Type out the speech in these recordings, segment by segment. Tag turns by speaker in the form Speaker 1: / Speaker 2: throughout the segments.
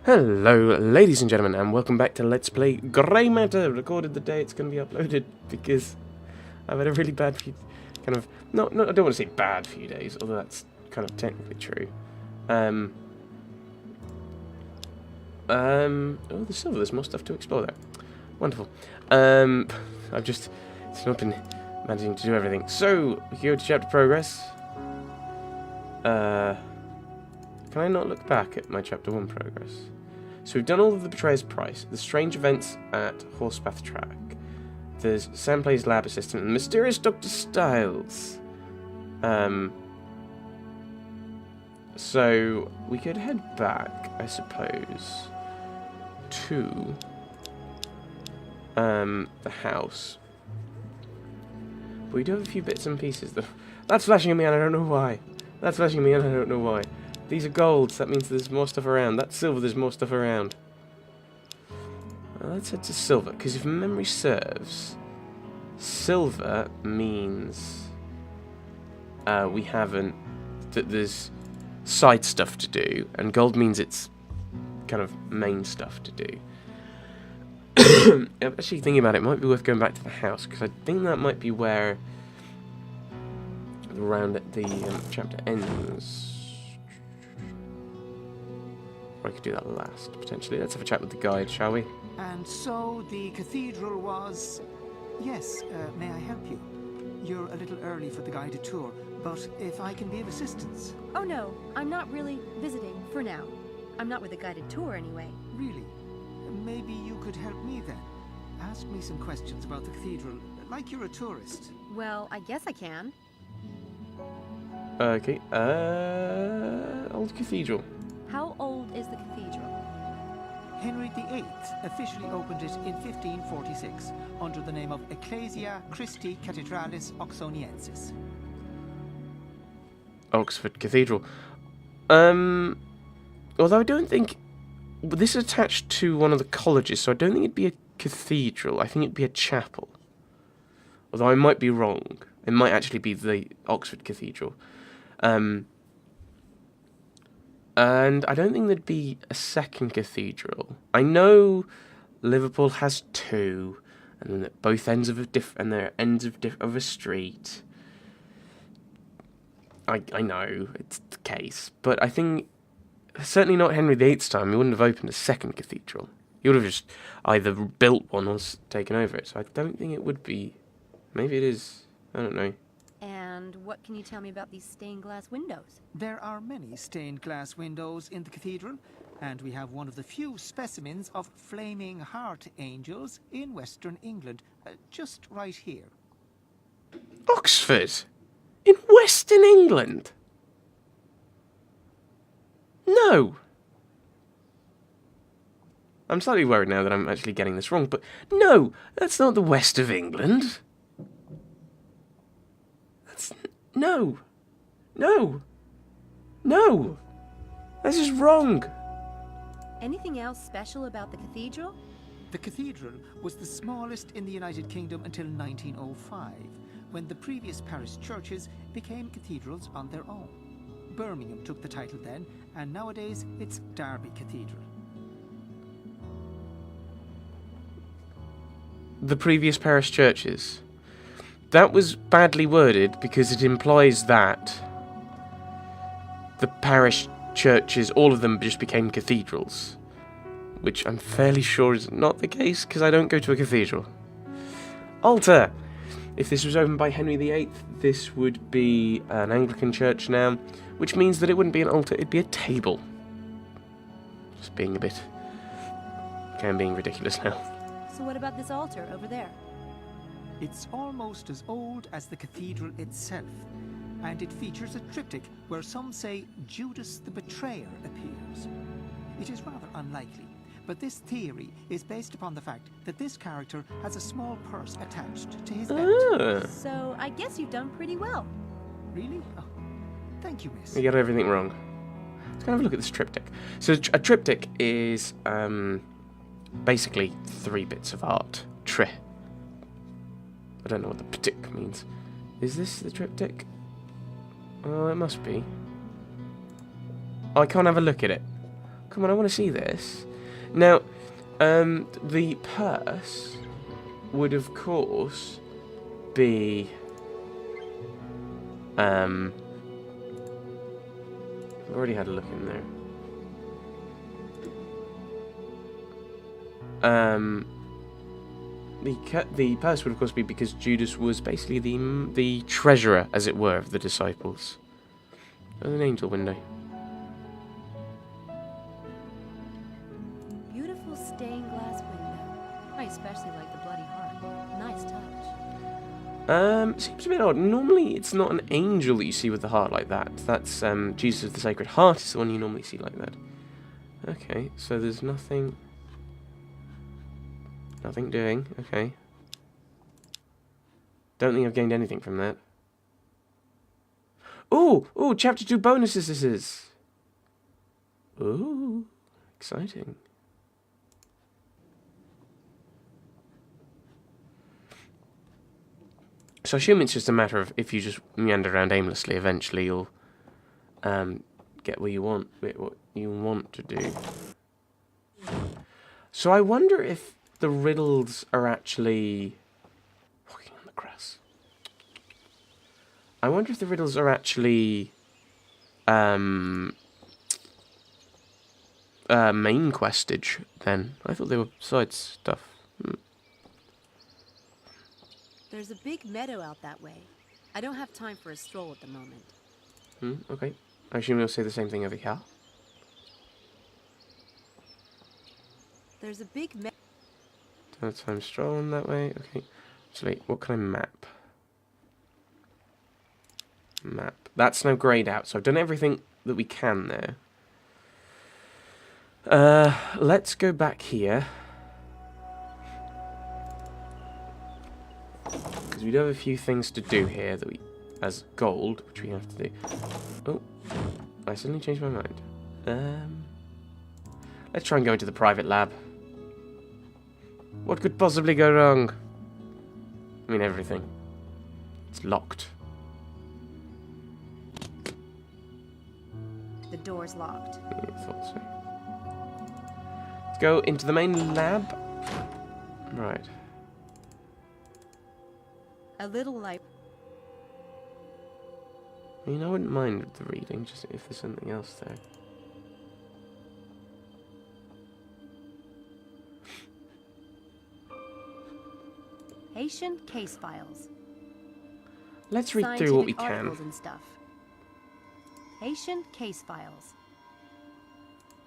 Speaker 1: Hello, ladies and gentlemen, and welcome back to Let's Play Grey Matter, recorded the day it's going to be uploaded, because I've had a really bad few, I don't want to say bad few days, although that's kind of technically true. Oh, the silver, there's more stuff to explore there. Wonderful. It's not been managing to do everything. So, we go to chapter progress. Can I not look back at my chapter 1 progress? So we've done all of the Betrayer's Price, the strange events at Horsepath Track, there's Sam Play's lab assistant, and the mysterious Dr. Styles. So we could head back, I suppose, to the house. But we do have a few bits and pieces. That's flashing at me and I don't know why. That's flashing at me and I don't know why. These are golds, that means there's more stuff around. That's silver, there's more stuff around. Let's head to silver, because if memory serves, silver means we haven't, that there's side stuff to do, and gold means it's kind of main stuff to do. I'm actually thinking about it, might be worth going back to the house, because I think that might be where the round at the chapter ends. Or I could do that last, potentially. Let's have a chat with the guide, shall we?
Speaker 2: And so the cathedral was... Yes, may I help you? You're a little early for the guided tour, but if I can be of assistance...
Speaker 3: Oh no, I'm not really visiting for now. I'm not with a guided tour anyway.
Speaker 2: Really? Maybe you could help me then. Ask me some questions about the cathedral, like you're a tourist.
Speaker 3: Well, I guess I can.
Speaker 1: Okay, old cathedral.
Speaker 3: How old is the cathedral?
Speaker 2: Henry VIII officially opened it in 1546 under the name of Ecclesia Christi Cathedralis Oxoniensis.
Speaker 1: Oxford Cathedral. Although I don't think... This is attached to one of the colleges, so I don't think it'd be a cathedral. I think it'd be a chapel. Although I might be wrong. It might actually be the Oxford Cathedral. And I don't think there'd be a second cathedral. I know Liverpool has two, and then at both ends of of a street. I know it's the case, but I think certainly not Henry VIII's time. He wouldn't have opened a second cathedral. He would have just either built one or taken over it. So I don't think it would be. Maybe it is. I don't know.
Speaker 3: And what can you tell me about these stained glass windows?
Speaker 2: There are many stained glass windows in the cathedral, and we have one of the few specimens of flaming heart angels in Western England, just right here.
Speaker 1: Oxford? In Western England? No. I'm slightly worried now that I'm actually getting this wrong, but no, that's not the west of England. No. No. No. This is wrong.
Speaker 3: Anything else special about the cathedral?
Speaker 2: The cathedral was the smallest in the United Kingdom until 1905, when the previous parish churches became cathedrals on their own. Birmingham took the title then, and nowadays it's Derby Cathedral.
Speaker 1: The previous parish churches. That was badly worded because it implies that the parish churches, all of them just became cathedrals. Which I'm fairly sure is not the case because I don't go to a cathedral. Altar! If this was opened by Henry VIII, this would be an Anglican church now, which means that it wouldn't be an altar, it'd be a table. Just being a bit... kind of being ridiculous now.
Speaker 3: So what about this altar over there?
Speaker 2: It's almost as old as the cathedral itself, and it features a triptych where some say Judas the Betrayer appears. It is rather unlikely, but this theory is based upon the fact that this character has a small purse attached to his belt.
Speaker 3: So I guess you've done pretty well.
Speaker 2: Really? Oh, thank you, miss.
Speaker 1: You got everything wrong. Let's kind of look at this triptych. So a triptych is basically 3 bits of art. I don't know what the ptic means. Is this the triptych? Oh, it must be. Oh, I can't have a look at it. Come on, I want to see this. Now, the purse would, of course, be... I've already had a look in there. The purse would, of course, be because Judas was basically the treasurer, as it were, of the disciples. Oh, an angel window.
Speaker 3: Beautiful stained glass window. I especially like the bloody heart. Nice touch.
Speaker 1: Seems a bit odd. Normally, it's not an angel that you see with the heart like that. That's, Jesus of the Sacred Heart is the one you normally see like that. Okay, so there's nothing... Nothing doing. Okay. Don't think I've gained anything from that. Ooh! Ooh, Chapter 2 bonuses this is! Ooh, exciting. So I assume it's just a matter of if you just meander around aimlessly, eventually you'll get what you want to do. So I wonder if the riddles are actually... Walking on the grass. I wonder if the riddles are actually... main questage, then. I thought they were side stuff.
Speaker 3: There's a big meadow out that way. I don't have time for a stroll at the moment.
Speaker 1: Okay. I assume you'll say the same thing over here.
Speaker 3: There's a big meadow.
Speaker 1: No time strolling that way. Okay. Actually, what can I map? Map. That's now greyed out, so I've done everything that we can there. Let's go back here. Because we do have a few things to do here that we, as gold, which we have to do. Oh, I suddenly changed my mind. Let's try and go into the private lab. What could possibly go wrong? I mean, everything. It's locked.
Speaker 3: The door's locked.
Speaker 1: Yeah, I thought so. Let's go into the main lab. Right.
Speaker 3: A little light.
Speaker 1: I mean, I wouldn't mind the reading, just if there's something else there.
Speaker 3: Haitian case files.
Speaker 1: Let's read through what we
Speaker 3: Scientific
Speaker 1: can.
Speaker 3: articles and stuff. Haitian case files.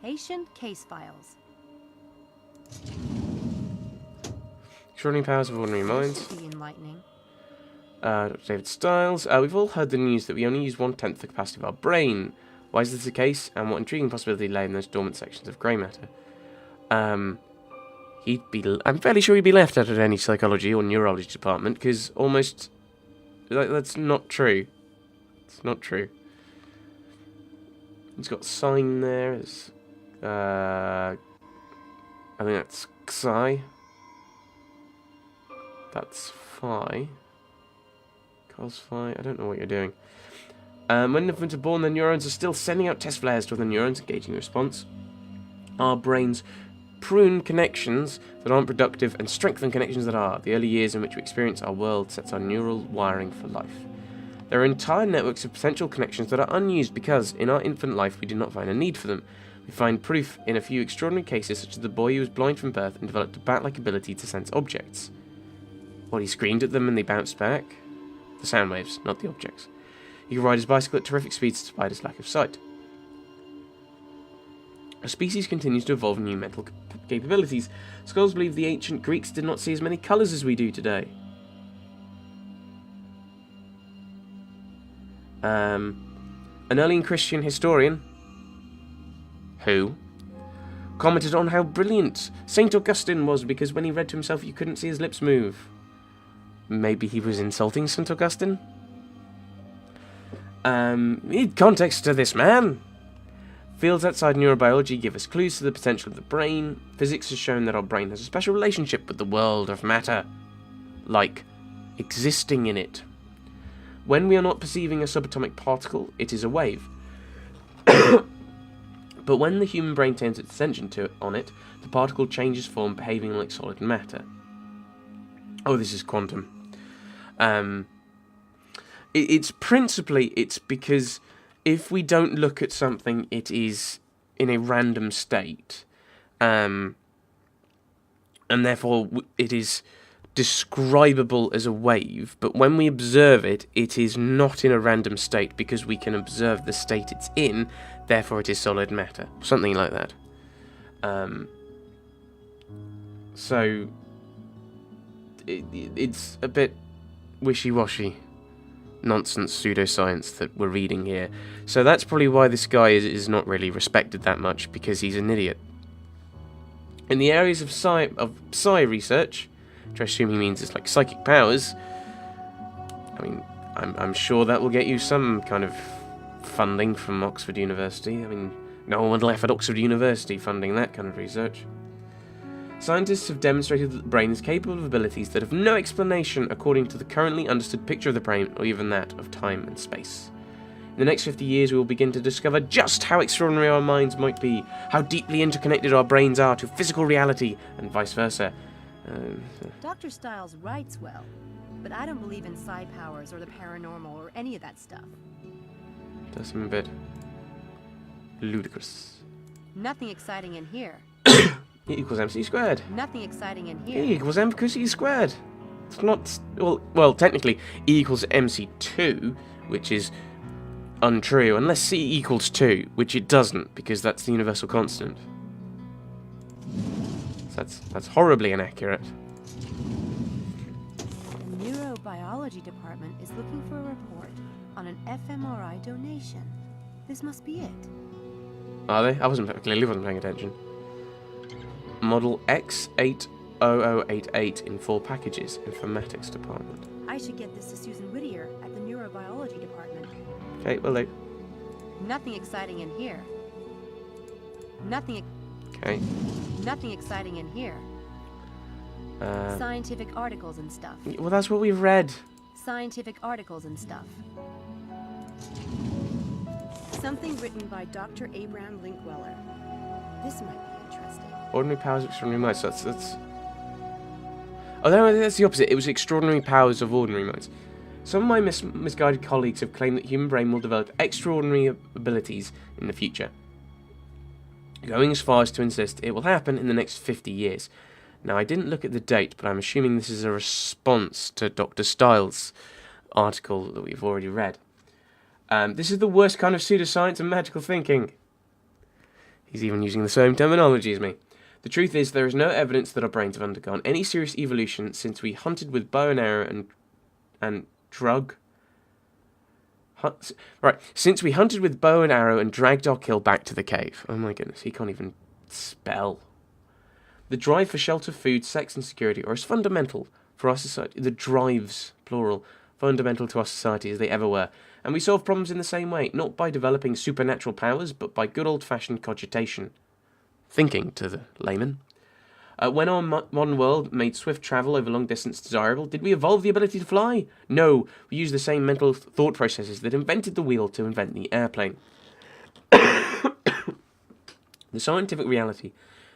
Speaker 3: Haitian case files.
Speaker 1: Extraordinary powers of ordinary minds.
Speaker 3: This should be enlightening.
Speaker 1: Dr. David Styles. We've all heard the news that we only use 1/10 the capacity of our brain. Why is this the case? And what intriguing possibility lay in those dormant sections of grey matter? I'm fairly sure he'd be left out of any psychology or neurology department, because almost... that's not true. It's not true. He's got sign there. It's, I think that's Xi. That's Phi. Cos Phi. I don't know what you're doing. When infants are born, their neurons are still sending out test flares to other neurons, engaging the response. Our brains prune connections that aren't productive and strengthen connections that are. The early years in which we experience our world sets our neural wiring for life. There are entire networks of potential connections that are unused because, in our infant life, we do not find a need for them. We find proof in a few extraordinary cases, such as the boy who was blind from birth and developed a bat-like ability to sense objects. What, he screamed at them and they bounced back? The sound waves, not the objects. He could ride his bicycle at terrific speeds despite his lack of sight. A species continues to evolve new mental capabilities. Scholars believe the ancient Greeks did not see as many colours as we do today. An early Christian historian, who commented on how brilliant St. Augustine was because when he read to himself you couldn't see his lips move. Maybe he was insulting St. Augustine? Need context to this, man! Fields outside neurobiology give us clues to the potential of the brain. Physics has shown that our brain has a special relationship with the world of matter, like existing in it. When we are not perceiving a subatomic particle, it is a wave. But But when the human brain turns its attention on it, the particle changes form, behaving like solid matter. Oh, this is quantum. It's because if we don't look at something, it is in a random state, and therefore it is describable as a wave, but when we observe it, it is not in a random state because we can observe the state it's in, therefore it is solid matter. Something like that. So, it's a bit wishy-washy nonsense pseudoscience that we're reading here. So that's probably why this guy is not really respected that much, because he's an idiot. In the areas of psi research, which I assume he means is like psychic powers, I mean, I'm sure that will get you some kind of funding from Oxford University. I mean, no one left at Oxford University funding that kind of research. Scientists have demonstrated that the brain is capable of abilities that have no explanation according to the currently understood picture of the brain, or even that of time and space. In the next 50 years, we will begin to discover just how extraordinary our minds might be, how deeply interconnected our brains are to physical reality, and vice versa.
Speaker 3: Dr. Stiles writes well, but I don't believe in psi powers or the paranormal or any of that stuff.
Speaker 1: Does seem a bit ludicrous.
Speaker 3: Nothing exciting in here.
Speaker 1: E equals mc squared.
Speaker 3: Nothing exciting in here.
Speaker 1: E equals m because e squared. It's not... Well, technically, E equals mc2, which is untrue, unless C equals 2, which it doesn't, because that's the universal constant. So that's horribly inaccurate.
Speaker 3: The neurobiology department is looking for a report on an fMRI donation. This must be it.
Speaker 1: Are they? I clearly wasn't paying attention. Model X80088 in 4 packages, informatics department.
Speaker 3: I should get this to Susan Whittier at the neurobiology department.
Speaker 1: Okay, will do.
Speaker 3: Nothing exciting in here. Nothing exciting in here. Scientific articles and stuff.
Speaker 1: Well, that's what we've read.
Speaker 3: Scientific articles and stuff. Something written by Dr. Abraham Linkweller. This might be interesting.
Speaker 1: Ordinary powers of extraordinary minds. So that's... Oh, no, that's the opposite. It was extraordinary powers of ordinary minds. Some of my misguided colleagues have claimed that human brain will develop extraordinary abilities in the future, going as far as to insist it will happen in the next 50 years. Now, I didn't look at the date, but I'm assuming this is a response to Dr. Stiles' article that we've already read. This is the worst kind of pseudoscience and magical thinking. He's even using the same terminology as me. The truth is, there is no evidence that our brains have undergone any serious evolution since we hunted with bow and arrow and drug... Since we hunted with bow and arrow and dragged our kill back to the cave. Oh my goodness, he can't even spell. The drive for shelter, food, sex and security are as fundamental for our society... The drives, plural, fundamental to our society as they ever were. And we solve problems in the same way, not by developing supernatural powers, but by good old-fashioned cogitation. Thinking, to the layman. When our modern world made swift travel over long distance desirable, did we evolve the ability to fly? No, we used the same mental thought processes that invented the wheel to invent the airplane. The scientific reality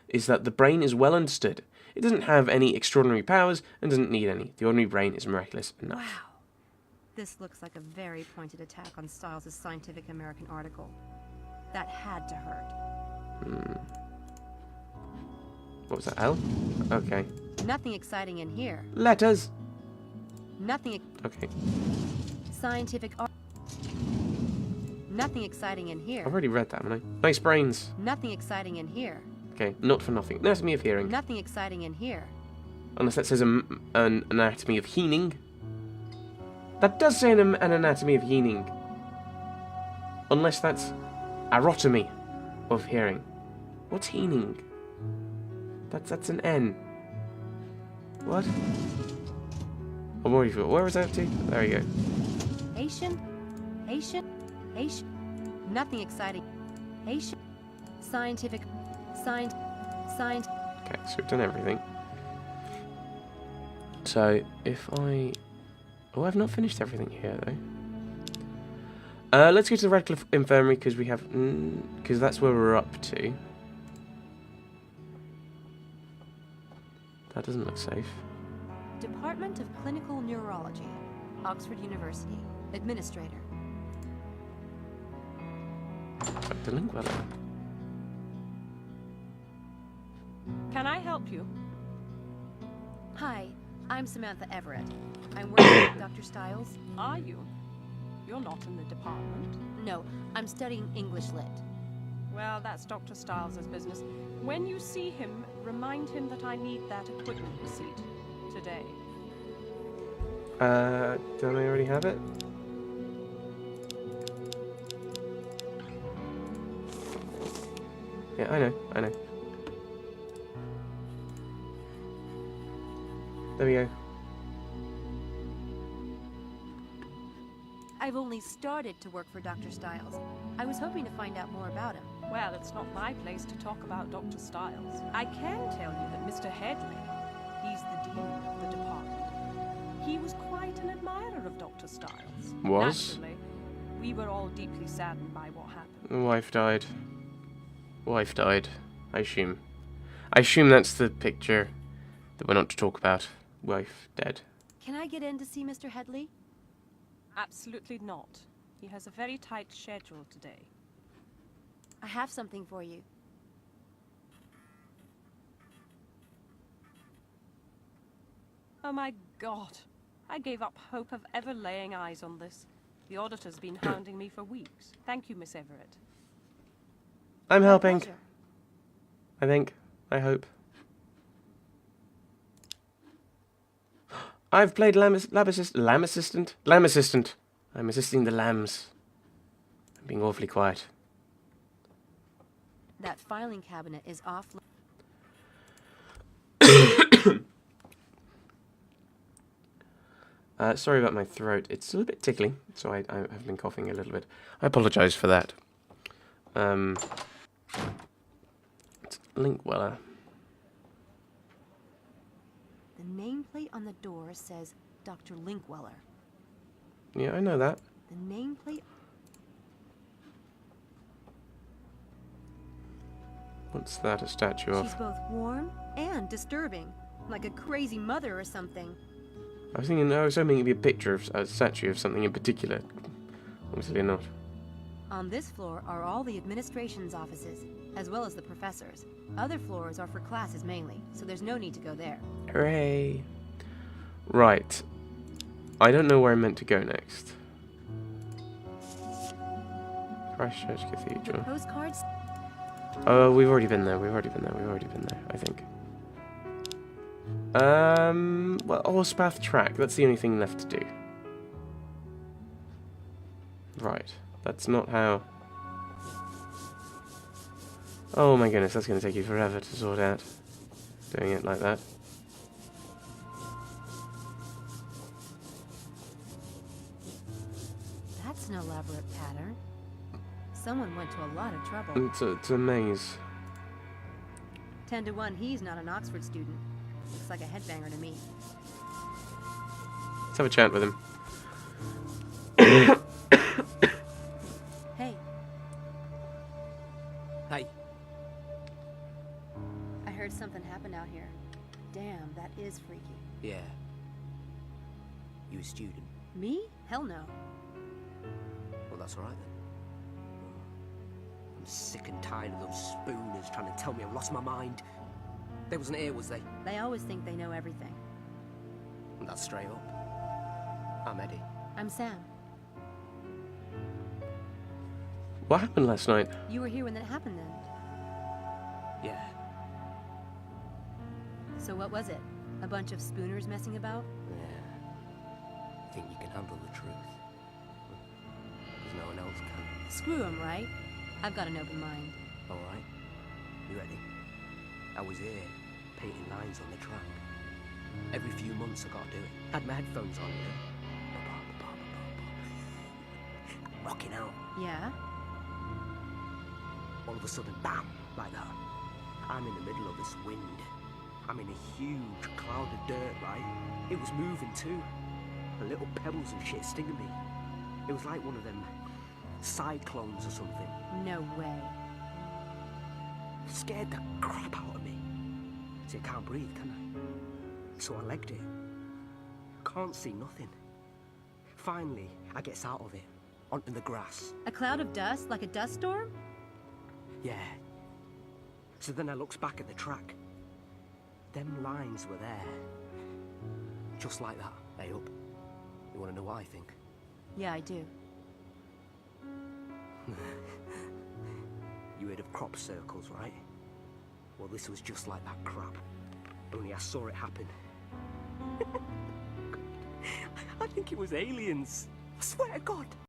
Speaker 1: is that the brain is well understood. It doesn't have any extraordinary powers and doesn't need any. The ordinary brain is miraculous enough.
Speaker 3: Wow. This looks like a very pointed attack on Stiles' Scientific American article. That had to hurt.
Speaker 1: What was that, L? Okay.
Speaker 3: Nothing exciting in here.
Speaker 1: Letters!
Speaker 3: Nothing...
Speaker 1: Okay.
Speaker 3: Scientific art... Nothing exciting in here.
Speaker 1: I've already read that, haven't I? Nice brains.
Speaker 3: Nothing exciting in here.
Speaker 1: Okay, not for nothing. Anatomy of hearing.
Speaker 3: Nothing exciting in here.
Speaker 1: Unless that says an anatomy of hearing. That does say an anatomy of hearing. Unless that's arotomy of hearing. What's hearing? That's an N. What? I'm already... Where was that to? There you go.
Speaker 3: Haitian. Nothing exciting. Haitian. Scientific.
Speaker 1: Okay, so we've done everything. So, if I... Oh, I've not finished everything here, Let's go to the Radcliffe Infirmary because we have... because that's where we're up to. That doesn't look safe.
Speaker 3: Department of Clinical Neurology, Oxford University. Administrator.
Speaker 1: Dr. Linkweller.
Speaker 4: Can I help you?
Speaker 3: Hi, I'm Samantha Everett. I'm working with Dr. Stiles.
Speaker 4: Are you? You're not in the department.
Speaker 3: No, I'm studying English Lit.
Speaker 4: Well, that's Dr. Stiles' business. When you see him, remind him that I need that equipment receipt. Today.
Speaker 1: Don't I already have it? Yeah, I know. There we go.
Speaker 3: I've only started to work for Dr. Stiles. I was hoping to find out more about him.
Speaker 4: Well, it's not my place to talk about Dr. Stiles. I can tell you that Mr. Headley, he's the dean of the department. He was quite an admirer of Dr. Stiles.
Speaker 1: Was?
Speaker 4: Naturally, we were all deeply saddened by what happened.
Speaker 1: Wife died. Wife died, I assume. I assume that's the picture that we're not to talk about. Wife dead.
Speaker 3: Can I get in to see Mr. Headley?
Speaker 4: Absolutely not. He has a very tight schedule today.
Speaker 3: I have something for you.
Speaker 4: Oh my God. I gave up hope of ever laying eyes on this. The auditor's been hounding me for weeks. Thank you, Miss Everett.
Speaker 1: I'm
Speaker 3: My
Speaker 1: helping.
Speaker 3: pleasure.
Speaker 1: I think. I hope. I've played Lamb Assistant. I'm assisting the lambs. I'm being awfully quiet.
Speaker 3: That filing cabinet is off.
Speaker 1: Sorry about my throat. It's a little bit tickly, so I have been coughing a little bit. I apologise for that. It's Linkweller.
Speaker 3: The nameplate on the door says Dr. Linkweller.
Speaker 1: Yeah, I know that.
Speaker 3: The nameplate...
Speaker 1: What's that a statue of?
Speaker 3: She's both warm and disturbing. Like a crazy mother or something.
Speaker 1: I was hoping it'd be a picture of a statue of something in particular. Obviously not.
Speaker 3: On this floor are all the administration's offices, as well as the professors. Other floors are for classes mainly, so there's no need to go there.
Speaker 1: Hooray! Right. I don't know where I'm meant to go next. Christchurch
Speaker 3: The
Speaker 1: Cathedral.
Speaker 3: postcards...
Speaker 1: Oh, we've already been there. I think. Well, Horsepath Track. That's the only thing left to do. Right. That's not how... Oh my goodness, that's going to take you forever to sort out. Doing it like that.
Speaker 3: That's an elaborate pattern. Someone went to a lot of trouble.
Speaker 1: It's a maze.
Speaker 3: 10 to 1, he's not an Oxford student. Looks like a headbanger to me.
Speaker 1: Let's have a chat with him.
Speaker 3: Hey,
Speaker 5: Hey,
Speaker 3: I heard something happened out here. Damn, that is freaky.
Speaker 5: yeah. You a student?
Speaker 3: Me? Hell no.
Speaker 5: Well, that's alright then. I'm sick and tired of those spooners trying to tell me I've lost my mind. They wasn't here, was they?
Speaker 3: They always think they know everything.
Speaker 5: And that's straight up. I'm Eddie.
Speaker 3: I'm Sam.
Speaker 1: What happened last night?
Speaker 3: You were here when that happened then.
Speaker 5: Yeah.
Speaker 3: So what was it? A bunch of spooners messing about?
Speaker 5: Yeah. Think you can handle the truth? Because no one else can.
Speaker 3: Screw 'em, right? I've got an open mind.
Speaker 5: Alright. You ready? I was here, painting lines on the track. Every few months I gotta do it. Had my headphones on, you know. Rocking out.
Speaker 3: Yeah?
Speaker 5: All of a sudden, bam, like that. I'm in the middle of this wind. I'm in a huge cloud of dirt, right? It was moving too. The little pebbles and shit stinging me. It was like one of them cyclones or something.
Speaker 3: No way.
Speaker 5: Scared the crap out of me. See, I can't breathe, can I? So I legged it. Can't see nothing. Finally, I gets out of it, onto the grass.
Speaker 3: A cloud of dust, like a dust storm?
Speaker 5: Yeah. So then I looks back at the track. Them lines were there. Just like that. Hey, up. You want to know what I think?
Speaker 3: Yeah, I do.
Speaker 5: You heard of crop circles, right? Well, this was just like that crap. Only I saw it happen. I think it was aliens. I swear to God.